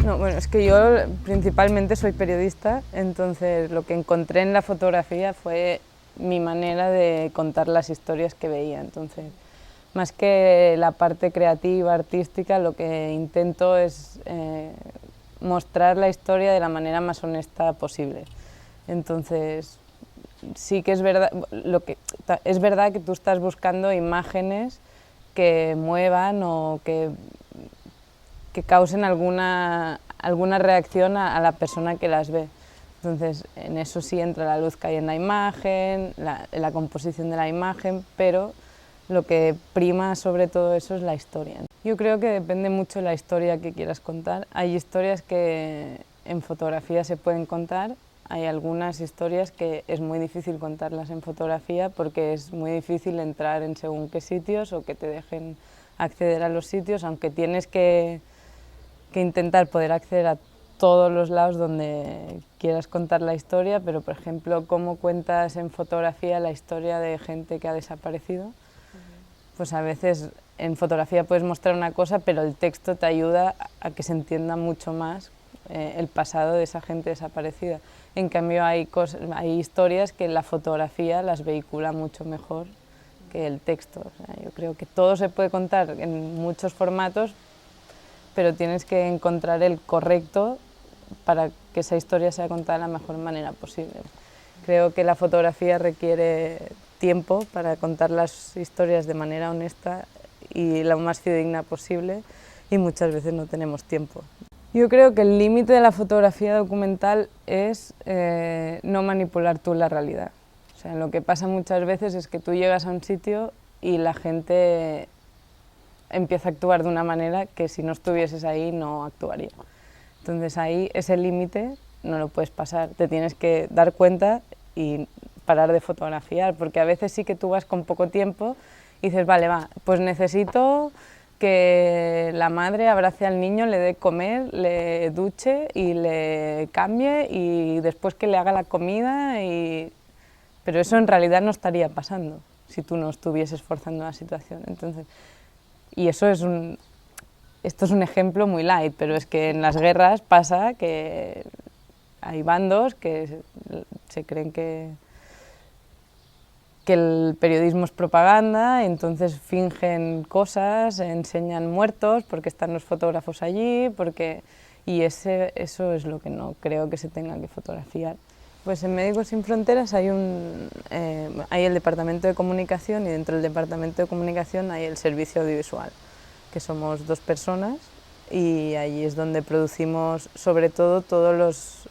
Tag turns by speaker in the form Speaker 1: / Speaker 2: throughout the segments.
Speaker 1: No, bueno, es que yo principalmente soy periodista, entonces lo que encontré en la fotografía fue mi manera de contar las historias que veía. Entonces, más que la parte creativa, artística, lo que intento es mostrar la historia de la manera más honesta posible. Entonces, sí que es verdad, es verdad que tú estás buscando imágenes que muevan o que causen alguna reacción a la persona que las ve. Entonces, en eso sí entra la luz que hay en la imagen, la composición de la imagen, pero lo que prima sobre todo eso es la historia. Yo creo que depende mucho de la historia que quieras contar. Hay historias que en fotografía se pueden contar, hay algunas historias que es muy difícil contarlas en fotografía porque es muy difícil entrar en según qué sitios o que te dejen acceder a los sitios, aunque tienes que intentar poder acceder a todos los lados donde quieras contar la historia, pero por ejemplo, cómo cuentas en fotografía la historia de gente que ha desaparecido, pues a veces en fotografía puedes mostrar una cosa, pero el texto te ayuda a que se entienda mucho más el pasado de esa gente desaparecida. En cambio hay historias que la fotografía las vehicula mucho mejor que el texto. O sea, yo creo que todo se puede contar en muchos formatos, pero tienes que encontrar el correcto para que esa historia sea contada de la mejor manera posible. Creo que la fotografía requiere tiempo para contar las historias de manera honesta y lo más fidedigna posible, y muchas veces no tenemos tiempo. Yo creo que el límite de la fotografía documental es no manipular tú la realidad. O sea, lo que pasa muchas veces es que tú llegas a un sitio y la gente empieza a actuar de una manera que si no estuvieses ahí no actuaría. Entonces ahí ese límite no lo puedes pasar, te tienes que dar cuenta y parar de fotografiar, porque a veces sí que tú vas con poco tiempo y dices, vale, va, pues necesito que la madre abrace al niño, le dé comer, le duche y le cambie y después que le haga la comida, pero eso en realidad no estaría pasando si tú no estuvieses forzando la situación. Entonces, y eso esto es un ejemplo muy light, pero es que en las guerras pasa que hay bandos que se creen que el periodismo es propaganda, entonces fingen cosas, enseñan muertos porque están los fotógrafos allí, y eso es lo que no creo que se tenga que fotografiar. Pues en Médicos Sin Fronteras hay el departamento de comunicación, y dentro del departamento de comunicación hay el servicio audiovisual, que somos 2 personas, y allí es donde producimos sobre todo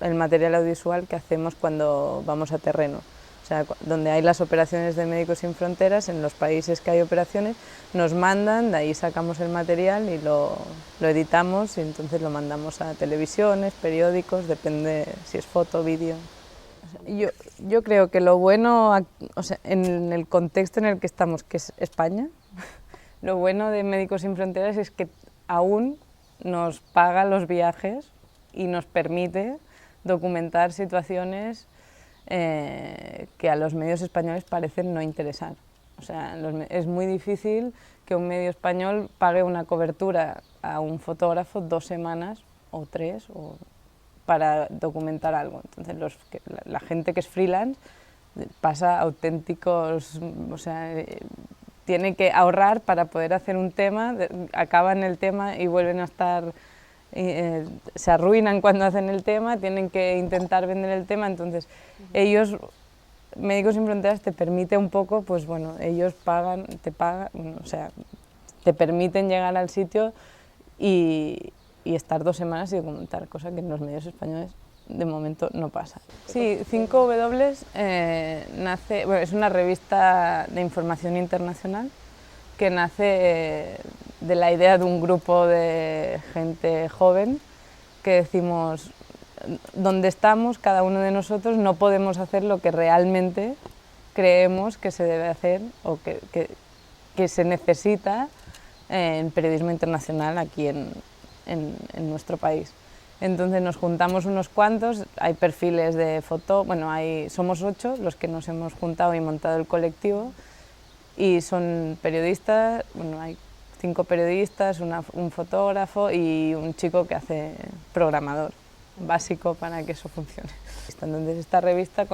Speaker 1: el material audiovisual que hacemos cuando vamos a terreno. O sea, donde hay las operaciones de Médicos Sin Fronteras, en los países que hay operaciones, nos mandan, de ahí sacamos el material y lo editamos, y entonces lo mandamos a televisiones, periódicos, depende si es foto, vídeo. Yo creo que lo bueno, o sea, en el contexto en el que estamos, que es España, lo bueno de Médicos Sin Fronteras es que aún nos paga los viajes y nos permite documentar situaciones que a los medios españoles parecen no interesar. O sea, es muy difícil que un medio español pague una cobertura a un fotógrafo 2 semanas o 3 para documentar algo. Entonces la gente que es freelance pasa auténticos, o sea, tiene que ahorrar para poder hacer un tema, acaban el tema y vuelven a estar, se arruinan cuando hacen el tema, tienen que intentar vender el tema, entonces ellos, Médicos Sin Fronteras te permite un poco, pues bueno, ellos te pagan, bueno, o sea, te permiten llegar al sitio y estar 2 semanas y documentar, cosa que en los medios españoles de momento no pasa. Sí, 5W es una revista de información internacional que nace de la idea de un grupo de gente joven que decimos, donde estamos, cada uno de nosotros no podemos hacer lo que realmente creemos que se debe hacer o que se necesita en periodismo internacional aquí en nuestro país. Entonces nos juntamos unos cuantos, hay perfiles de foto, bueno, somos 8 los que nos hemos juntado y montado el colectivo, y son periodistas, bueno, hay 5 periodistas, un fotógrafo y un chico que hace programador básico para que eso funcione. Entonces esta revista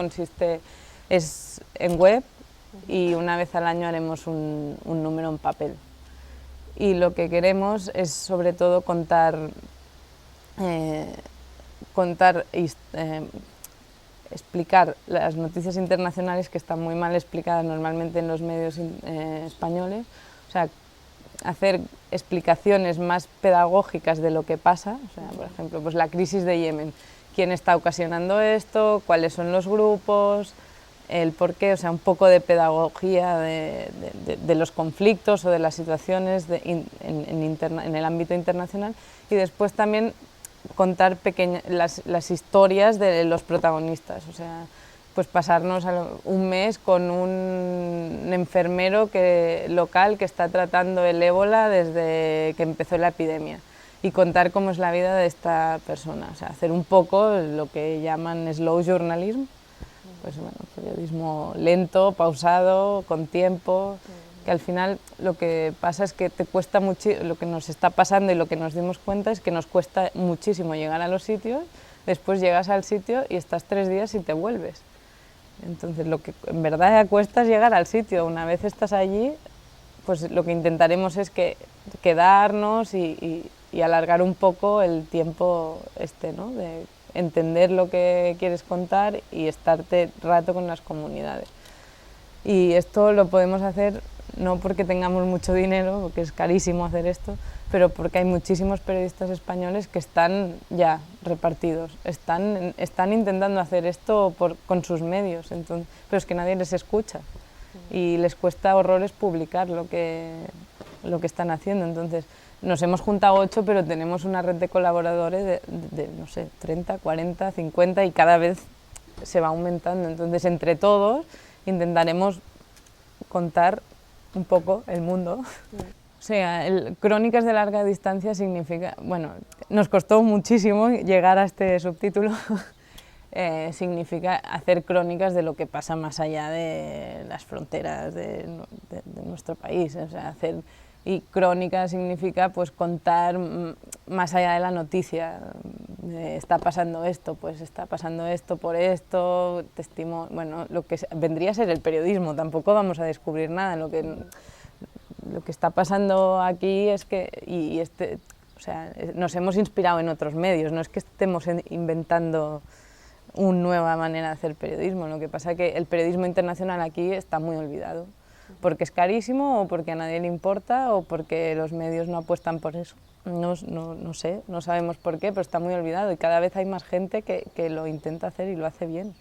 Speaker 1: es en web y una vez al año haremos un número en papel. Y lo que queremos es sobre todo explicar las noticias internacionales que están muy mal explicadas normalmente en los medios españoles, o sea, hacer explicaciones más pedagógicas de lo que pasa, o sea, por ejemplo, pues la crisis de Yemen, quién está ocasionando esto, cuáles son los grupos, el porqué, o sea, un poco de pedagogía de los conflictos o de las situaciones en el ámbito internacional, y después también contar las historias de los protagonistas, o sea, pues pasarnos un mes con un enfermero local que está tratando el ébola desde que empezó la epidemia y contar cómo es la vida de esta persona, o sea, hacer un poco lo que llaman slow journalism, pues bueno, periodismo lento, pausado, con tiempo, que al final lo que pasa es que te cuesta mucho, lo que nos está pasando y lo que nos dimos cuenta es que nos cuesta muchísimo llegar a los sitios, después llegas al sitio y estás 3 días y te vuelves. Entonces lo que en verdad cuesta es llegar al sitio, una vez estás allí, pues lo que intentaremos es quedarnos y alargar un poco el tiempo ¿no? De entender lo que quieres contar y estarte rato con las comunidades. Y esto lo podemos hacer no porque tengamos mucho dinero, porque es carísimo hacer esto, pero porque hay muchísimos periodistas españoles que están ya repartidos, están intentando hacer esto con sus medios, pero es que nadie les escucha y les cuesta horrores publicar lo que están haciendo. Entonces, nos hemos juntado 8, pero tenemos una red de colaboradores de no sé, 30, 40, 50 y cada vez se va aumentando. Entonces, entre todos intentaremos contar un poco el mundo. O sea, crónicas de larga distancia significa, bueno, nos costó muchísimo llegar a este subtítulo, significa hacer crónicas de lo que pasa más allá de las fronteras de nuestro país, o sea, y crónica significa pues contar más allá de la noticia, está pasando esto, pues está pasando esto por esto, bueno, lo que vendría a ser el periodismo, tampoco vamos a descubrir nada, lo que está pasando aquí es que, o sea, nos hemos inspirado en otros medios, no es que estemos inventando una nueva manera de hacer periodismo, lo que pasa es que el periodismo internacional aquí está muy olvidado, porque es carísimo o porque a nadie le importa o porque los medios no apuestan por eso. No sé, no sabemos por qué, pero está muy olvidado y cada vez hay más gente que lo intenta hacer y lo hace bien.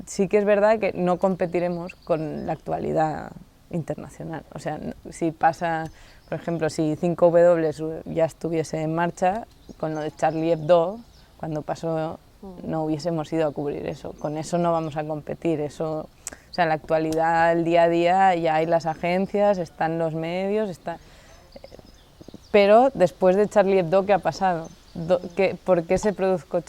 Speaker 1: Sí que es verdad que no competiremos con la actualidad internacional. O sea, si pasa, por ejemplo, si 5W ya estuviese en marcha, con lo de Charlie Hebdo, cuando pasó, no hubiésemos ido a cubrir eso. Con eso no vamos a competir. Eso, o sea, en la actualidad, el día a día, ya hay las agencias, están los medios, pero después de Charlie Hebdo, ¿qué ha pasado? ¿Por qué se produjo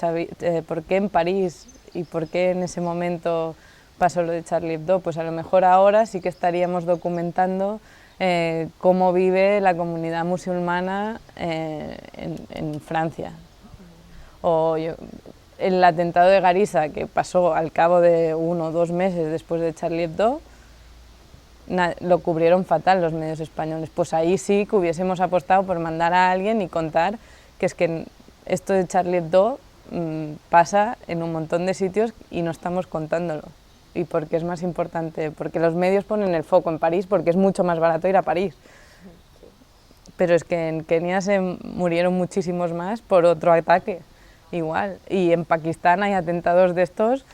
Speaker 1: por qué en París y por qué en ese momento pasó lo de Charlie Hebdo? Pues a lo mejor ahora sí que estaríamos documentando cómo vive la comunidad musulmana en Francia. O el atentado de Garissa, que pasó al cabo de 1 o 2 meses después de Charlie Hebdo, lo cubrieron fatal los medios españoles. Pues ahí sí que hubiésemos apostado por mandar a alguien y contar que es que esto de Charlie Hebdo pasa en un montón de sitios y no estamos contándolo. Y porque es más importante, porque los medios ponen el foco en París porque es mucho más barato ir a París. Pero es que en Kenia se murieron muchísimos más por otro ataque, igual. Y en Pakistán hay atentados de estos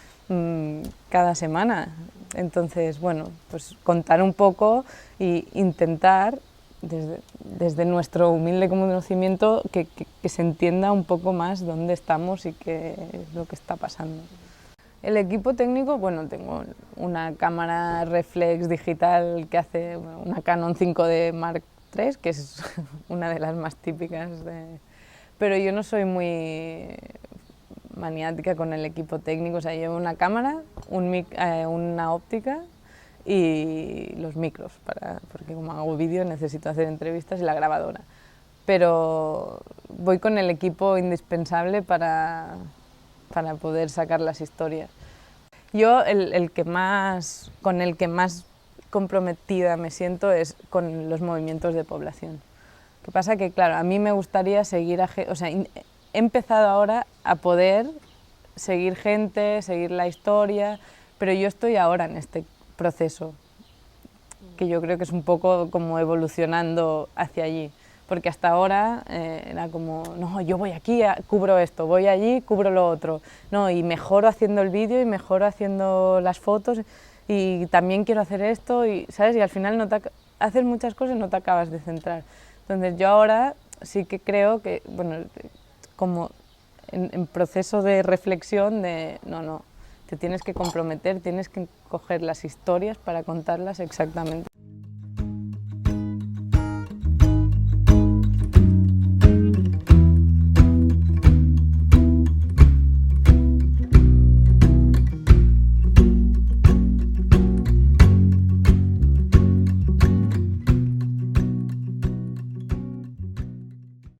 Speaker 1: cada semana. Entonces, bueno, pues contar un poco e intentar, desde nuestro humilde conocimiento, que se entienda un poco más dónde estamos y qué es lo que está pasando. El equipo técnico, bueno, tengo una cámara reflex digital que hace una Canon 5D Mark III, que es una de las más típicas, pero yo no soy muy maniática con el equipo técnico, o sea, llevo una cámara, una óptica y los micros, porque como hago vídeo necesito hacer entrevistas y la grabadora. Pero voy con el equipo indispensable para poder sacar las historias. Yo con el que más comprometida me siento es con los movimientos de población. Lo que pasa que, claro, a mí me gustaría seguir o sea, he empezado ahora a poder seguir gente, seguir la historia, pero yo estoy ahora en este proceso, que yo creo que es un poco como evolucionando hacia allí. Porque hasta ahora era como, no, yo voy aquí, cubro esto, voy allí, cubro lo otro. No, y mejoro haciendo el vídeo y mejoro haciendo las fotos y también quiero hacer esto, y, ¿sabes? Y al final haces muchas cosas y no te acabas de centrar. Entonces yo ahora sí que creo que, bueno, como en proceso de reflexión de, no, te tienes que comprometer, tienes que coger las historias para contarlas exactamente.